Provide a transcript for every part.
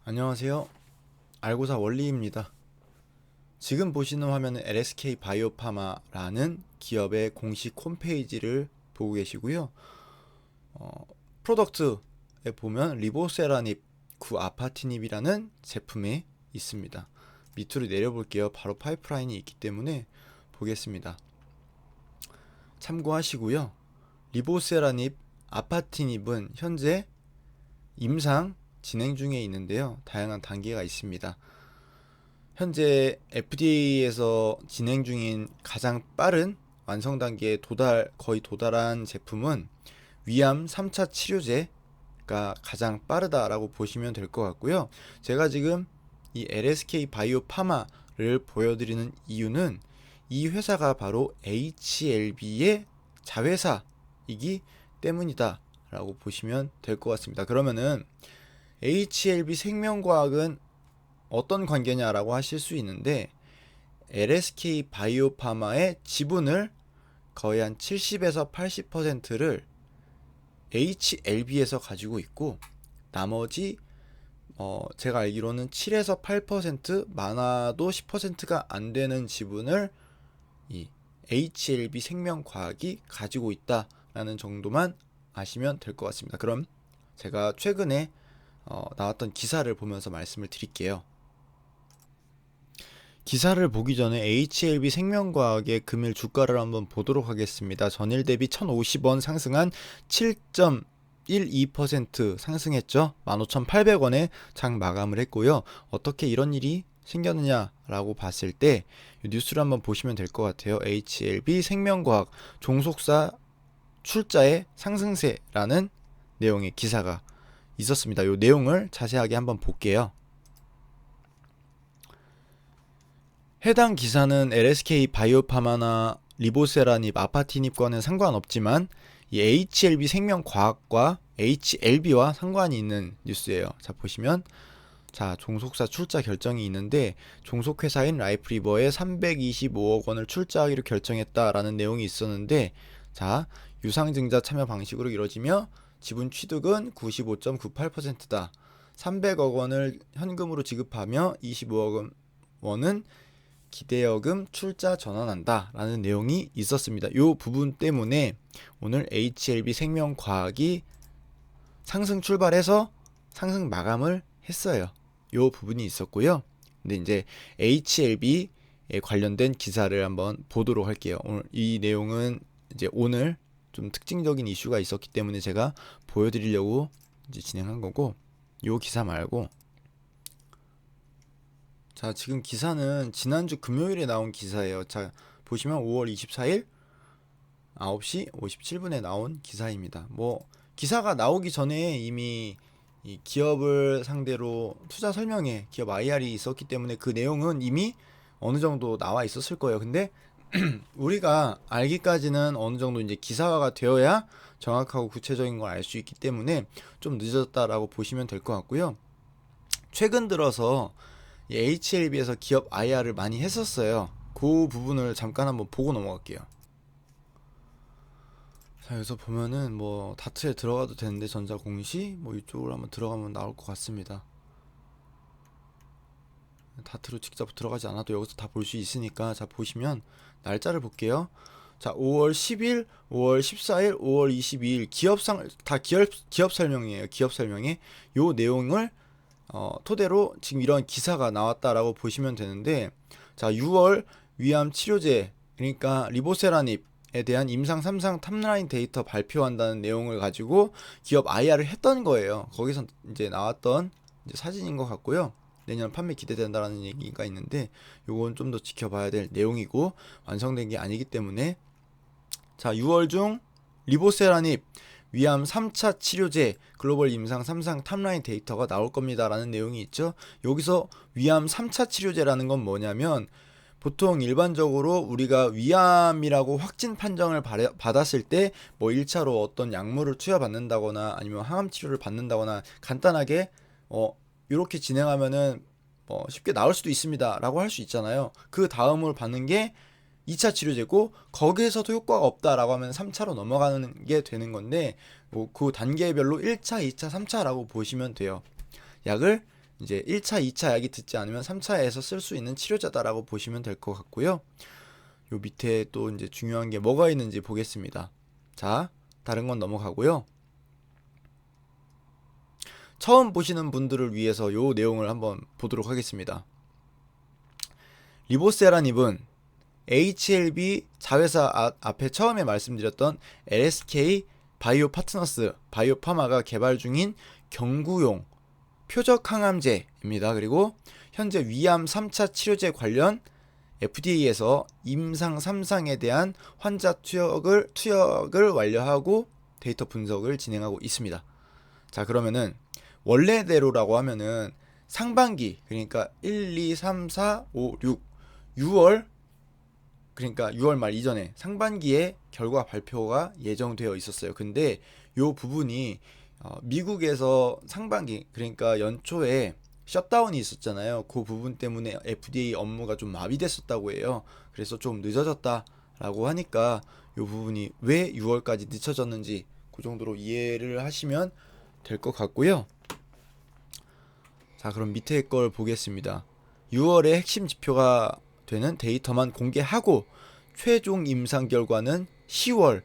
안녕하세요. 알고사 원리입니다. 지금 보시는 화면은 LSK 바이오파마라는 기업의 공식 홈페이지를 보고 계시고요. 프로덕트에 보면 리보세라닙 구아파티닙이라는 제품이 있습니다. 밑으로 내려볼게요. 바로 파이프라인이 있기 때문에 보겠습니다. 참고하시고요. 리보세라닙 아파티닙은 현재 임상 진행 중에 있는데요. 다양한 단계가 있습니다. 현재 FDA에서 진행 중인 가장 빠른 완성 단계에 거의 도달한 제품은 위암 3차 치료제가 가장 빠르다라고 보시면 될 것 같고요. 제가 지금 이 LSK 바이오파마를 보여드리는 이유는 이 회사가 바로 HLB의 자회사이기 때문이다 라고 보시면 될 것 같습니다. 그러면은 HLB 생명과학은 어떤 관계냐라고 하실 수 있는데, LSK 바이오파마의 지분을 거의 한 70에서 80%를 HLB에서 가지고 있고, 나머지 제가 알기로는 7에서 8% 많아도 10%가 안 되는 지분을 이 HLB 생명과학이 가지고 있다라는 정도만 아시면 될 것 같습니다. 그럼 제가 최근에 나왔던 기사를 보면서 말씀을 드릴게요. 기사를 보기 전에 HLB 생명과학의 금일 주가를 한번 보도록 하겠습니다. 전일 대비 1,050원 상승한 7.12% 상승했죠. 15,800원에 장 마감을 했고요. 어떻게 이런 일이 생겼느냐라고 봤을 때 뉴스를 한번 보시면 될 것 같아요. HLB 생명과학 종속사 출자의 상승세라는 내용의 기사가 있었습니다. 이 내용을 자세하게 한번 볼게요. 해당 기사는 LSK 바이오파마나 리보세라닙, 아파티닙과는 상관없지만 이 HLB 생명과학과 HLB와 상관이 있는 뉴스예요. 자, 보시면 종속사 출자 결정이 있는데 종속회사인 라이프리버에 325억 원을 출자하기로 결정했다라는 내용이 있었는데, 유상증자 참여 방식으로 이뤄지며 지분 취득은 95.98%다. 300억 원을 현금으로 지급하며 25억 원은 기대여금 출자 전환한다 라는 내용이 있었습니다. 이 부분 때문에 오늘 HLB 생명과학이 상승 출발해서 상승 마감을 했어요. 이 부분이 있었고요. 근데 이제 HLB에 관련된 기사를 한번 보도록 할게요. 오늘 이 내용은 이제 오늘 좀 특징적인 이슈가 있었기 때문에 제가 보여드리려고 이제 진행한 거고, 이 기사 말고 지금 기사는 지난주 금요일에 나온 기사예요. 보시면 5월 24일 9시 57분에 나온 기사입니다. 기사가 나오기 전에 이미 이 기업을 상대로 투자 설명회, 기업 IR이 있었기 때문에 그 내용은 이미 어느 정도 나와 있었을 거예요. 근데 우리가 알기까지는 어느 정도 이제 기사화가 되어야 정확하고 구체적인 걸 알 수 있기 때문에 좀 늦었다라고 보시면 될 것 같고요. 최근 들어서 HLB에서 기업 IR을 많이 했었어요. 그 부분을 잠깐 한번 보고 넘어갈게요. 여기서 보면은 다트에 들어가도 되는데, 전자공시 이쪽으로 한번 들어가면 나올 것 같습니다. 다트로 직접 들어가지 않아도 여기서 다 볼 수 있으니까, 보시면 날짜를 볼게요. 5월 10일, 5월 14일, 5월 22일 다 기업 설명이에요. 기업 설명에 요 내용을 토대로 지금 이런 기사가 나왔다라고 보시면 되는데, 6월 위암 치료제, 그러니까 리보세라닙에 대한 임상 3상 탑라인 데이터 발표한다는 내용을 가지고 기업 IR을 했던 거예요. 거기서 이제 나왔던 이제 사진인 것 같고요. 내년 판매 기대된다라는 얘기가 있는데, 요건 좀 더 지켜봐야 될 내용이고 완성된 게 아니기 때문에, 6월 중 리보세라닙 위암 3차 치료제 글로벌 임상 3상 탑라인 데이터가 나올 겁니다 라는 내용이 있죠. 여기서 위암 3차 치료제라는 건 뭐냐면, 보통 일반적으로 우리가 위암이라고 확진 판정을 받았을 때 1차로 어떤 약물을 투여받는다거나 아니면 항암 치료를 받는다거나 간단하게 이렇게 진행하면은 쉽게 나을 수도 있습니다 라고 할 수 있잖아요. 그 다음으로 받는 게 2차 치료제고, 거기에서도 효과가 없다라고 하면 3차로 넘어가는 게 되는 건데, 그 단계별로 1차, 2차, 3차라고 보시면 돼요. 약을 이제 1차, 2차 약이 듣지 않으면 3차에서 쓸 수 있는 치료제다라고 보시면 될 것 같고요. 요 밑에 또 이제 중요한 게 뭐가 있는지 보겠습니다. 자, 다른 건 넘어가고요. 처음 보시는 분들을 위해서 요 내용을 한번 보도록 하겠습니다. 리보세라닙은 HLB 자회사 앞에 처음에 말씀드렸던 LSK 바이오 파트너스 바이오파마가 개발 중인 경구용 표적 항암제입니다. 그리고 현재 위암 3차 치료제 관련 FDA에서 임상 3상에 대한 환자 투약을 완료하고 데이터 분석을 진행하고 있습니다. 자, 그러면은 원래대로라고 하면은 상반기, 그러니까 1, 2, 3, 4, 5, 6월, 그러니까 6월 말 이전에 상반기에 결과 발표가 예정되어 있었어요. 근데 요 부분이 미국에서 상반기, 그러니까 연초에 셧다운이 있었잖아요. 그 부분 때문에 FDA 업무가 좀 마비됐었다고 해요. 그래서 좀 늦어졌다라고 하니까 요 부분이 왜 6월까지 늦춰졌는지 그 정도로 이해를 하시면 될 것 같고요. 자, 그럼 밑에 걸 보겠습니다. 6월에 핵심 지표가 되는 데이터만 공개하고 최종 임상 결과는 10월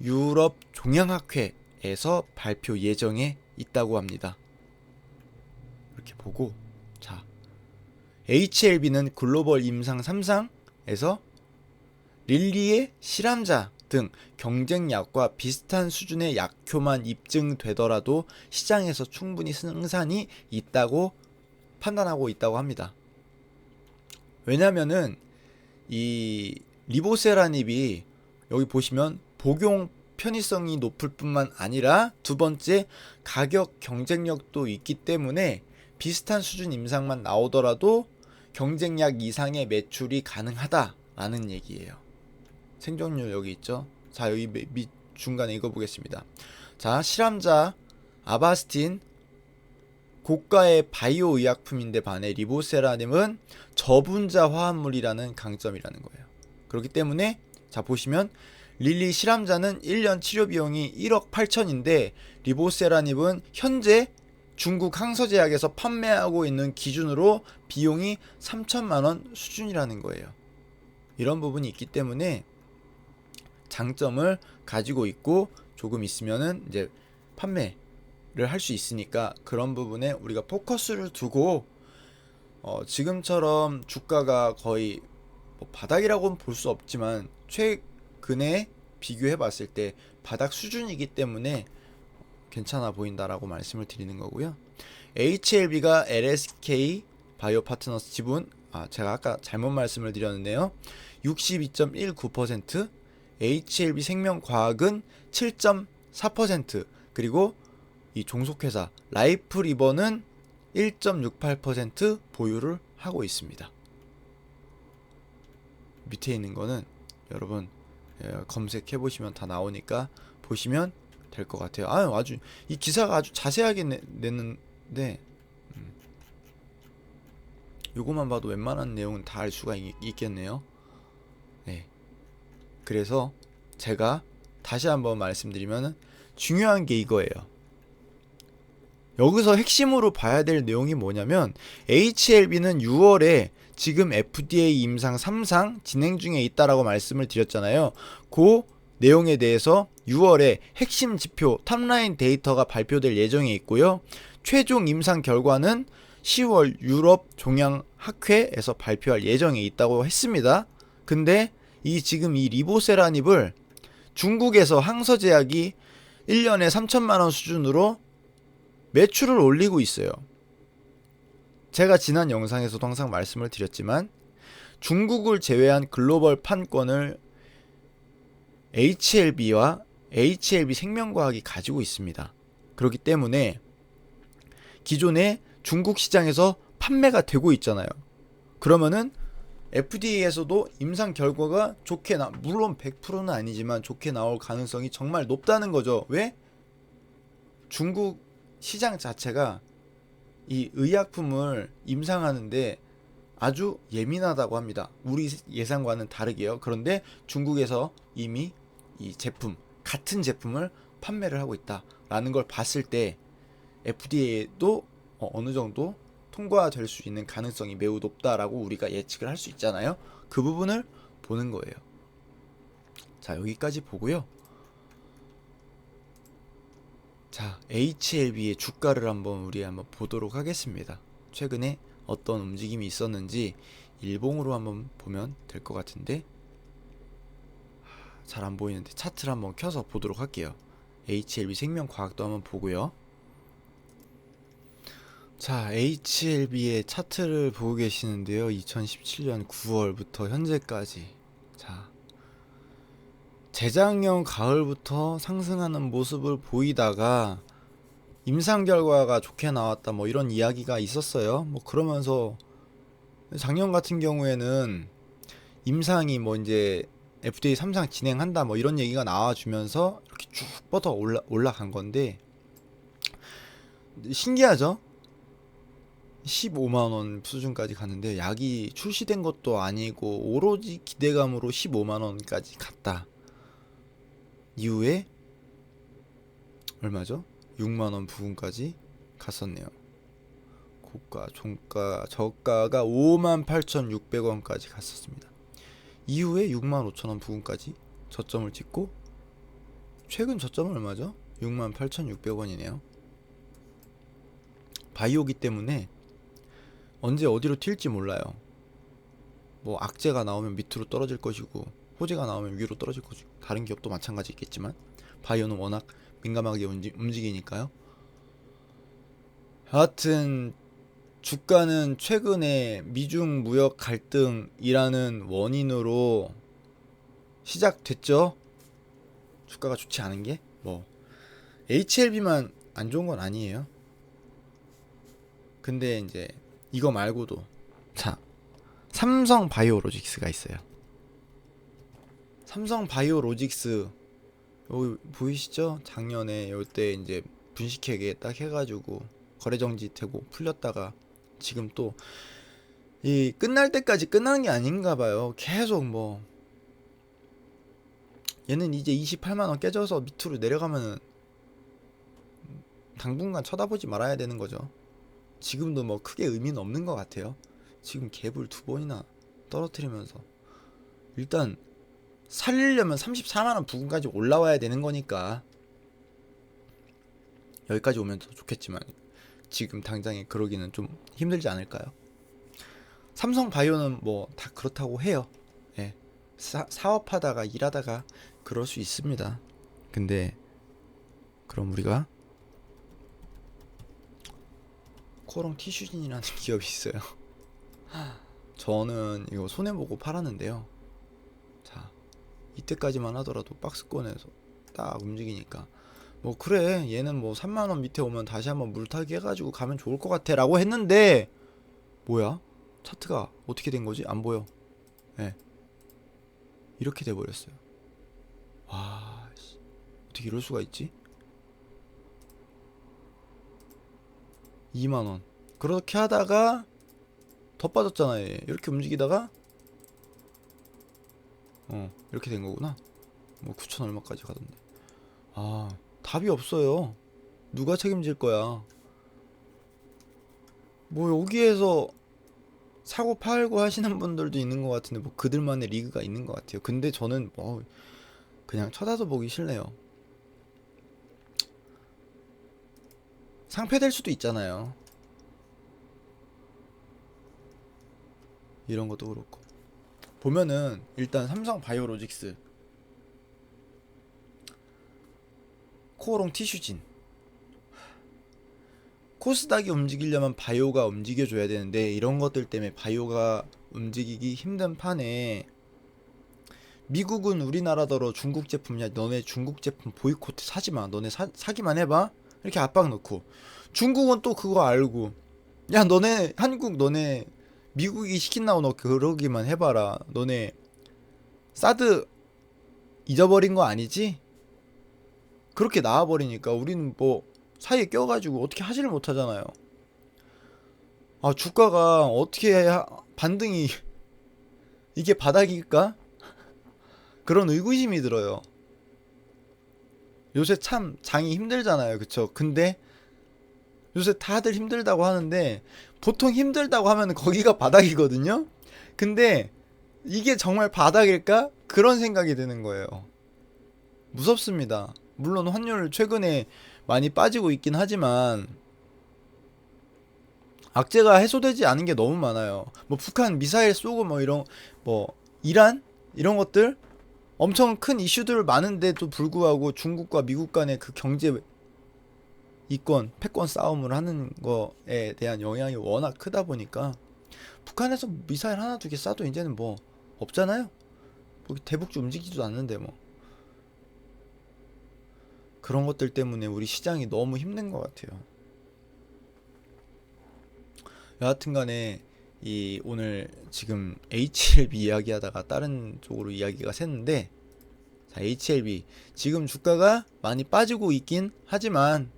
유럽 종양학회에서 발표 예정에 있다고 합니다. 이렇게 보고, 자, HLB는 글로벌 임상 3상에서 릴리의 실험자 등 경쟁약과 비슷한 수준의 약효만 입증되더라도 시장에서 충분히 승산이 있다고 판단하고 있다고 합니다. 왜냐면은 이 리보세라닙이 여기 보시면 복용 편의성이 높을 뿐만 아니라 두 번째 가격 경쟁력도 있기 때문에 비슷한 수준 임상만 나오더라도 경쟁약 이상의 매출이 가능하다라는 얘기예요. 생존율 여기 있죠. 자, 여기 밑 중간에 읽어보겠습니다. 자, 실험자 아바스틴 고가의 바이오 의약품인데 반해 리보세라님은 저분자 화합물이라는 강점이라는 거예요. 그렇기 때문에 자, 보시면 릴리 실험자는 1년 치료 비용이 1억 8천인데 리보세라닙은 현재 중국 항서제약에서 판매하고 있는 기준으로 비용이 3천만 원 수준이라는 거예요. 이런 부분이 있기 때문에 장점을 가지고 있고 조금 있으면은 이제 판매를 할 수 있으니까 그런 부분에 우리가 포커스를 두고 지금처럼 주가가 거의 뭐 바닥이라고는 볼 수 없지만 최근에 비교해 봤을 때 바닥 수준이기 때문에 괜찮아 보인다라고 말씀을 드리는 거고요. HLB가 LSK 바이오 파트너스 지분, 제가 아까 잘못 말씀을 드렸는데요. 62.19%, HLB 생명과학은 7.4%, 그리고 이 종속회사 라이프 리버는 1.68% 보유를 하고 있습니다. 밑에 있는 거는 여러분 검색해 보시면 다 나오니까 보시면 될 것 같아요. 아주 이 기사가 아주 자세하게 냈는데 요거만 봐도 웬만한 내용은 다 알 수가 있겠네요. 네. 그래서 제가 다시 한번 말씀드리면 중요한 게 이거예요. 여기서 핵심으로 봐야 될 내용이 뭐냐면 HLB는 6월에 지금 FDA 임상 3상 진행 중에 있다라고 말씀을 드렸잖아요. 그 내용에 대해서 6월에 핵심 지표 탑라인 데이터가 발표될 예정에 있고요. 최종 임상 결과는 10월 유럽 종양학회에서 발표할 예정에 있다고 했습니다. 근데 지금 이 리보세라닙을 중국에서 항서제약이 1년에 3천만 원 수준으로 매출을 올리고 있어요. 제가 지난 영상에서도 항상 말씀을 드렸지만 중국을 제외한 글로벌 판권을 HLB와 HLB 생명과학이 가지고 있습니다. 그렇기 때문에 기존에 중국 시장에서 판매가 되고 있잖아요. 그러면은 FDA에서도 임상 결과가 좋게 물론 100%는 아니지만 좋게 나올 가능성이 정말 높다는 거죠. 왜? 중국 시장 자체가 이 의약품을 임상하는데 아주 예민하다고 합니다. 우리 예상과는 다르게요. 그런데 중국에서 이미 이 제품, 같은 제품을 판매를 하고 있다라는 걸 봤을 때 FDA도 어느 정도 통과될 수 있는 가능성이 매우 높다라고 우리가 예측을 할 수 있잖아요. 그 부분을 보는 거예요. 자, 여기까지 보고요. 자, HLB의 주가를 우리 한번 보도록 하겠습니다. 최근에 어떤 움직임이 있었는지 일봉으로 한번 보면 될 것 같은데, 잘 안 보이는데 차트를 한번 켜서 보도록 할게요. HLB 생명과학도 한번 보고요. 자, HLB의 차트를 보고 계시는데요. 2017년 9월부터 현재까지. 자, 재작년 가을부터 상승하는 모습을 보이다가 임상 결과가 좋게 나왔다 뭐 이런 이야기가 있었어요. 뭐 그러면서 작년 같은 경우에는 임상이 뭐 이제 FDA 3상 진행한다 뭐 이런 얘기가 나와주면서 이렇게 쭉 뻗어 올라간 건데, 신기하죠? 15만원 수준까지 갔는데 약이 출시된 것도 아니고 오로지 기대감으로 15만원까지 갔다. 이후에 얼마죠? 6만원 부근까지 갔었네요. 고가, 종가, 저가가 58,600원까지 갔었습니다. 이후에 65,000원 부근까지 저점을 찍고 최근 저점은 얼마죠? 68,600원이네요. 바이오기 때문에 언제 어디로 튈지 몰라요. 뭐 악재가 나오면 밑으로 떨어질 것이고 호재가 나오면 위로 떨어질 것이고, 다른 기업도 마찬가지 있겠지만 바이오는 워낙 민감하게 움직이니까요. 여하튼 주가는 최근에 미중 무역 갈등이라는 원인으로 시작됐죠. 주가가 좋지 않은 게 뭐 HLB만 안 좋은 건 아니에요. 근데 이제 이거 말고도 자, 삼성 바이오로직스가 있어요. 삼성 바이오로직스 여기 보이시죠? 작년에 요때 이제 분식회계 딱 해가지고 거래 정지 되고 풀렸다가 지금 또 이 끝날 때까지 끝나는 게 아닌가 봐요. 계속 뭐 얘는 이제 28만원 깨져서 밑으로 내려가면은 당분간 쳐다보지 말아야 되는 거죠. 지금도 뭐 크게 의미는 없는 것 같아요. 지금 갭을 2번이나 떨어뜨리면서 일단 살리려면 34만원 부근까지 올라와야 되는 거니까 여기까지 오면 더 좋겠지만 지금 당장에 그러기는 좀 힘들지 않을까요? 삼성 바이오는 뭐 다 그렇다고 해요. 예. 사업하다가 일하다가 그럴 수 있습니다. 근데 그럼 우리가 코롱 티슈진이라는 기업이 있어요. 저는 이거 손해보고 팔았는데요. 자, 이때까지만 하더라도 박스권에서 딱 움직이니까 뭐 그래 얘는 뭐 3만원 밑에 오면 다시 한번 물타기 해가지고 가면 좋을 것 같아 라고 했는데, 뭐야? 차트가 어떻게 된 거지? 안 보여. 예. 이렇게 돼버렸어요. 와, 어떻게 이럴 수가 있지? 2만원. 그렇게 하다가 더 빠졌잖아요. 이렇게 움직이다가 이렇게 된 거구나. 뭐 9천 얼마까지 가던데. 아, 답이 없어요. 누가 책임질 거야? 뭐 여기에서 사고 팔고 하시는 분들도 있는 것 같은데 뭐 그들만의 리그가 있는 것 같아요. 근데 저는 뭐 그냥 쳐다도 보기 싫네요. 상패될 수도 있잖아요. 이런 것도 그렇고 보면은 일단 삼성 바이오로직스, 코오롱 티슈진, 코스닥이 움직이려면 바이오가 움직여줘야 되는데 이런 것들 때문에 바이오가 움직이기 힘든 판에 미국은 우리나라더러 중국 제품, 야 너네 중국 제품 보이콧 사지마, 너네 사기만 해봐 이렇게 압박 넣고, 중국은 또 그거 알고 야 너네 한국 너네 미국이 시킨다고 너 그러기만 해봐라, 너네 사드 잊어버린 거 아니지? 그렇게 나와버리니까 우리는 뭐 사이에 껴가지고 어떻게 하지를 못하잖아요. 아, 주가가 어떻게 반등이 이게 바닥일까? 그런 의구심이 들어요. 요새 참 장이 힘들잖아요, 그쵸? 근데 요새 다들 힘들다고 하는데 보통 힘들다고 하면 거기가 바닥이거든요. 근데 이게 정말 바닥일까? 그런 생각이 드는 거예요. 무섭습니다. 물론 환율 최근에 많이 빠지고 있긴 하지만 악재가 해소되지 않은 게 너무 많아요. 뭐 북한 미사일 쏘고 뭐 이런 뭐 이란 이런 것들 엄청 큰 이슈들 많은데도 불구하고 중국과 미국 간의 그 경제 이권, 패권 싸움을 하는 거에 대한 영향이 워낙 크다 보니까 북한에서 미사일 하나 두 개 쏴도 이제는 뭐 없잖아요. 뭐 대북주 움직이지도 않는데 뭐 그런 것들 때문에 우리 시장이 너무 힘든 것 같아요. 여하튼간에 이 오늘 지금 HLB 이야기하다가 다른 쪽으로 이야기가 샜는데, 자 HLB 지금 주가가 많이 빠지고 있긴 하지만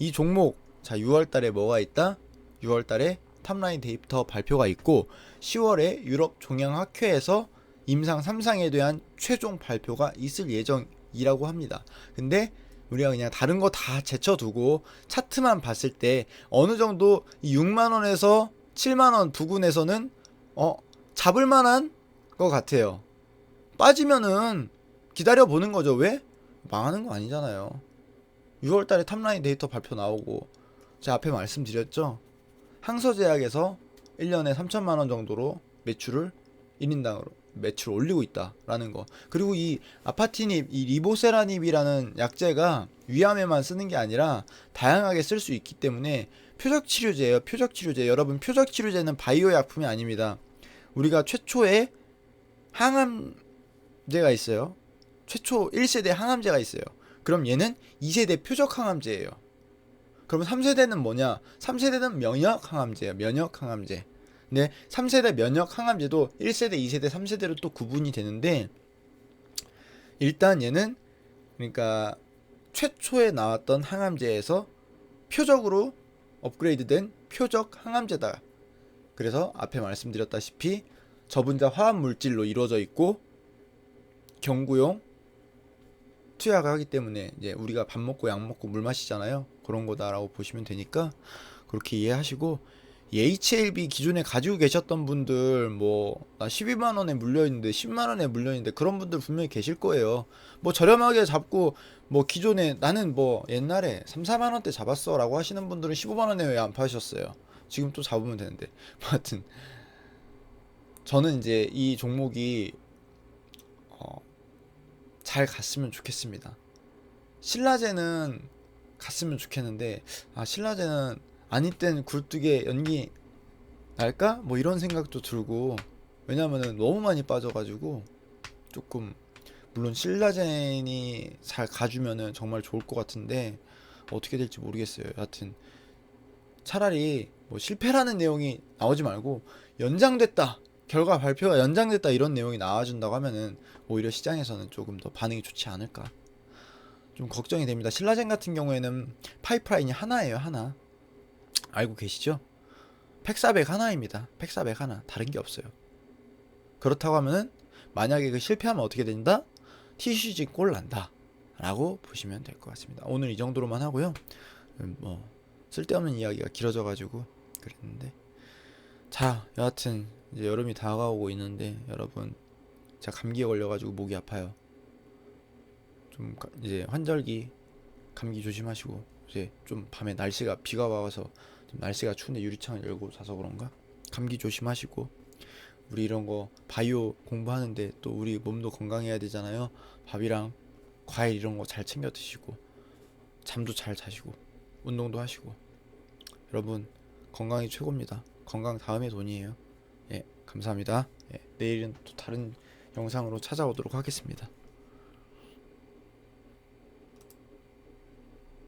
이 종목 자 6월달에 뭐가 있다? 6월달에 탑라인 데이터 발표가 있고 10월에 유럽 종양학회에서 임상 3상에 대한 최종 발표가 있을 예정이라고 합니다. 근데 우리가 그냥 다른 거 다 제쳐두고 차트만 봤을 때 어느 정도 6만원에서 7만원 부근에서는 잡을 만한 것 같아요. 빠지면은 기다려 보는 거죠. 왜? 망하는 거 아니잖아요. 6월달에 탑라인 데이터 발표 나오고 제가 앞에 말씀드렸죠. 항서제약에서 1년에 3천만원 정도로 매출을 1인당으로 매출 올리고 있다라는 거. 그리고 이 아파티닙, 이 리보세라닙이라는 약제가 위암에만 쓰는 게 아니라 다양하게 쓸 수 있기 때문에 표적치료제예요. 표적치료제. 여러분 표적치료제는 바이오 약품이 아닙니다. 우리가 최초의 항암제가 있어요. 최초 1세대 항암제가 있어요. 그럼 얘는 2세대 표적 항암제예요. 그럼 3세대는 뭐냐? 3세대는 면역 항암제예요. 면역 항암제. 근데 3세대 면역 항암제도 1세대, 2세대, 3세대로 또 구분이 되는데 일단 얘는 그러니까 최초에 나왔던 항암제에서 표적으로 업그레이드된 표적 항암제다. 그래서 앞에 말씀드렸다시피 저분자 화합 물질로 이루어져 있고 경구용 투약을 하기 때문에 이제 우리가 밥 먹고 약 먹고 물 마시잖아요. 그런 거다라고 보시면 되니까 그렇게 이해하시고, 이 HLB 기존에 가지고 계셨던 분들 뭐 나 12만원에 물려있는데 10만원에 물려있는데 그런 분들 분명히 계실 거예요. 뭐 저렴하게 잡고 뭐 기존에 나는 뭐 옛날에 3, 4만원대 잡았어 라고 하시는 분들은 15만원에 왜 안 파셨어요? 지금 또 잡으면 되는데. 하여튼 저는 이제 이 종목이 잘 갔으면 좋겠습니다. 신라제는 갔으면 좋겠는데 신라제는 아닐 땐 굴뚝에 연기 날까? 뭐 이런 생각도 들고, 왜냐면은 너무 많이 빠져가지고 조금, 물론 신라젠이 잘 가주면은 정말 좋을 것 같은데 어떻게 될지 모르겠어요. 여하튼 차라리 뭐 실패라는 내용이 나오지 말고 연장됐다, 결과 발표가 연장됐다 이런 내용이 나와준다고 하면은 오히려 시장에서는 조금 더 반응이 좋지 않을까 좀 걱정이 됩니다. 신라젠 같은 경우에는 파이프라인이 하나예요. 하나. 알고 계시죠? 팩400 하나입니다. 팩400 하나. 다른 게 없어요. 그렇다고 하면은 만약에 그 실패하면 어떻게 된다? TCG 꼴 난다 라고 보시면 될 것 같습니다. 오늘 이 정도로만 하고요. 뭐 쓸데없는 이야기가 길어져 가지고 그랬는데, 자 여하튼 이제 여름이 다가오고 있는데 여러분, 제가 감기에 걸려가지고 목이 아파요. 좀 이제 환절기 감기 조심하시고, 이제 좀 밤에 날씨가 비가 와서 좀 날씨가 추운데 유리창을 열고 자서 그런가 감기 조심하시고, 우리 이런 거 바이오 공부하는데 또 우리 몸도 건강해야 되잖아요. 밥이랑 과일 이런 거 잘 챙겨 드시고 잠도 잘 자시고 운동도 하시고, 여러분 건강이 최고입니다. 건강 다음에 돈이에요. 예, 감사합니다. 예, 내일은 또 다른 영상으로 찾아오도록 하겠습니다.